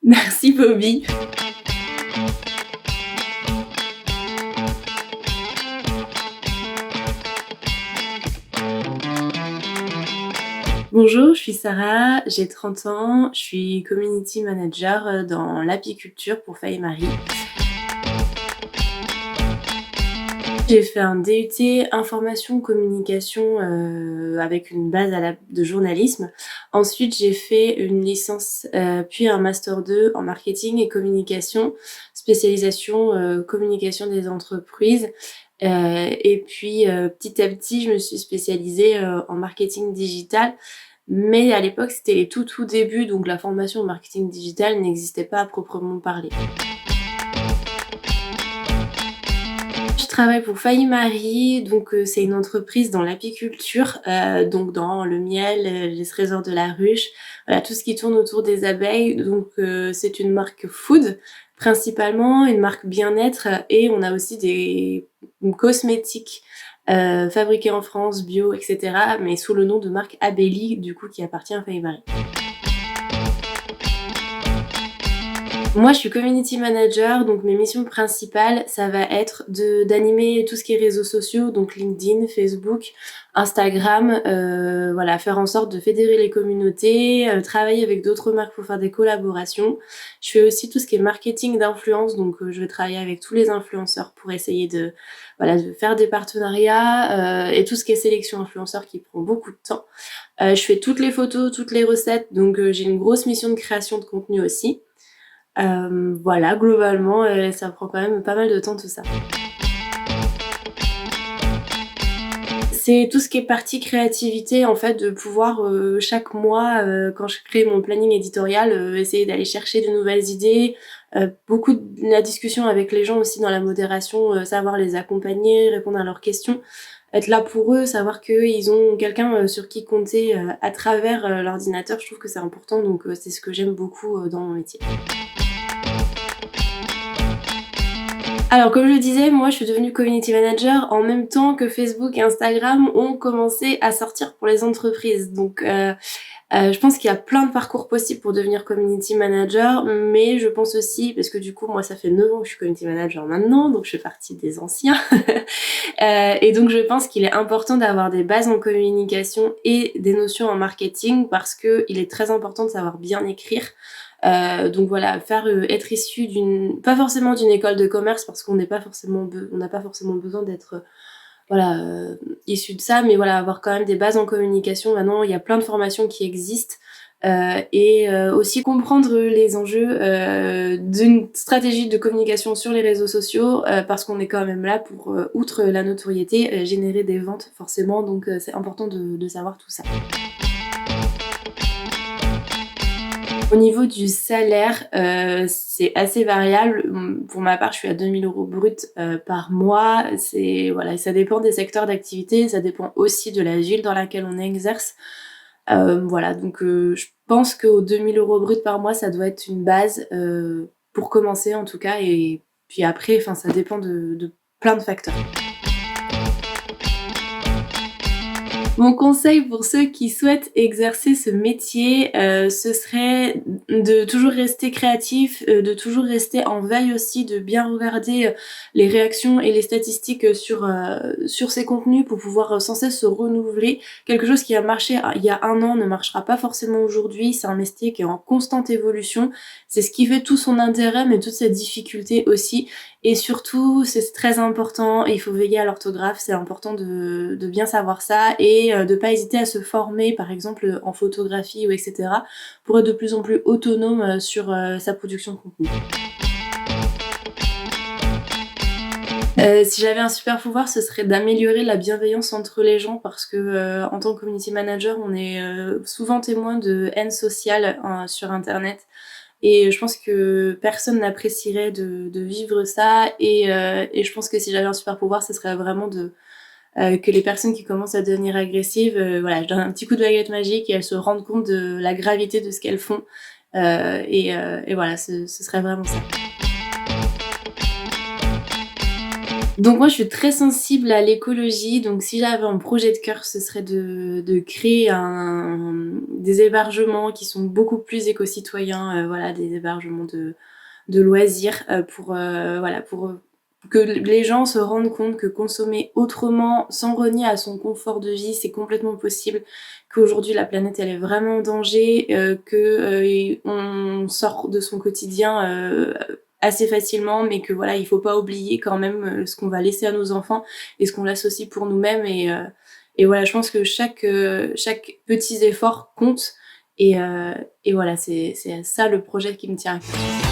Merci Bobby. Bonjour, je suis Sarah, j'ai 30 ans, je suis community manager dans l'apiculture pour Faye et Marie. J'ai fait un DUT information communication avec une base de journalisme. Ensuite, j'ai fait une licence puis un master 2 en marketing et communication, spécialisation communication des entreprises. Et puis petit à petit, je me suis spécialisée en marketing digital. Mais à l'époque, c'était les tout débuts, donc la formation en marketing digital n'existait pas à proprement parler. Je travaille pour Faye Marie, donc c'est une entreprise dans l'apiculture, donc dans le miel, les trésors de la ruche, voilà tout ce qui tourne autour des abeilles. Donc c'est une marque food principalement, une marque bien-être et on a aussi des cosmétiques fabriqués en France, bio, etc. mais sous le nom de marque Abelli, du coup qui appartient à Faye Marie. Moi, je suis community manager, donc mes missions principales, ça va être d'animer tout ce qui est réseaux sociaux, donc LinkedIn, Facebook, Instagram, voilà, faire en sorte de fédérer les communautés, travailler avec d'autres marques pour faire des collaborations. Je fais aussi tout ce qui est marketing d'influence, donc je vais travailler avec tous les influenceurs pour essayer de faire des partenariats et tout ce qui est sélection influenceur qui prend beaucoup de temps. Je fais toutes les photos, toutes les recettes, donc j'ai une grosse mission de création de contenu aussi. Voilà, globalement, ça prend quand même pas mal de temps tout ça. C'est tout ce qui est partie créativité, en fait, de pouvoir chaque mois, quand je crée mon planning éditorial, essayer d'aller chercher de nouvelles idées. Beaucoup de la discussion avec les gens aussi dans la modération, savoir les accompagner, répondre à leurs questions, être là pour eux, savoir qu'ils ont quelqu'un sur qui compter à travers l'ordinateur. Je trouve que c'est important, donc c'est ce que j'aime beaucoup dans mon métier. Alors comme je le disais, moi je suis devenue community manager en même temps que Facebook et Instagram ont commencé à sortir pour les entreprises. Donc je pense qu'il y a plein de parcours possibles pour devenir community manager, mais je pense aussi, parce que du coup moi ça fait 9 ans que je suis community manager maintenant, donc je fais partie des anciens. Et donc je pense qu'il est important d'avoir des bases en communication et des notions en marketing parce qu'il est très important de savoir bien écrire. Donc voilà, être issu pas forcément d'une école de commerce parce qu'on n'a pas forcément besoin d'être issu de ça, mais voilà, avoir quand même des bases en communication. Maintenant, il y a plein de formations qui existent. Et aussi comprendre les enjeux d'une stratégie de communication sur les réseaux sociaux parce qu'on est quand même là pour, outre la notoriété, générer des ventes forcément, donc c'est important de savoir tout ça. Au niveau du salaire, c'est assez variable. Pour ma part, je suis à 2 000 € brut par mois. Ça dépend des secteurs d'activité, ça dépend aussi de la ville dans laquelle on exerce. Donc je pense qu'aux 2 000 € brut par mois, ça doit être une base pour commencer en tout cas, et puis après, ça dépend de plein de facteurs. Mon conseil pour ceux qui souhaitent exercer ce métier, ce serait de toujours rester créatif, de toujours rester en veille aussi, de bien regarder les réactions et les statistiques sur ces contenus pour pouvoir sans cesse se renouveler. Quelque chose qui a marché il y a 1 an ne marchera pas forcément aujourd'hui, c'est un métier qui est en constante évolution. C'est ce qui fait tout son intérêt, mais toute sa difficulté aussi. Et surtout, c'est très important, il faut veiller à l'orthographe, c'est important de bien savoir ça et de pas hésiter à se former, par exemple en photographie ou etc. pour être de plus en plus autonome sur sa production de contenu. Si j'avais un super pouvoir, ce serait d'améliorer la bienveillance entre les gens parce que en tant que community manager, on est souvent témoin de haine sociale sur internet. Et je pense que personne n'apprécierait de vivre ça. Et je pense que si j'avais un super pouvoir, ce serait vraiment que les personnes qui commencent à devenir agressives, je donne un petit coup de baguette magique et elles se rendent compte de la gravité de ce qu'elles font. Et voilà, ce serait vraiment ça. Donc moi, je suis très sensible à l'écologie, donc si j'avais un projet de cœur, ce serait de créer des hébergements qui sont beaucoup plus éco-citoyens, voilà, des hébergements de loisirs, voilà, pour que les gens se rendent compte que consommer autrement, sans renier à son confort de vie, c'est complètement possible, qu'aujourd'hui la planète elle est vraiment en danger, on sort de son quotidien assez facilement, mais que voilà, il faut pas oublier quand même ce qu'on va laisser à nos enfants et ce qu'on laisse aussi pour nous-mêmes. Et voilà, je pense que chaque petit effort compte. Et voilà, c'est ça le projet qui me tient à cœur.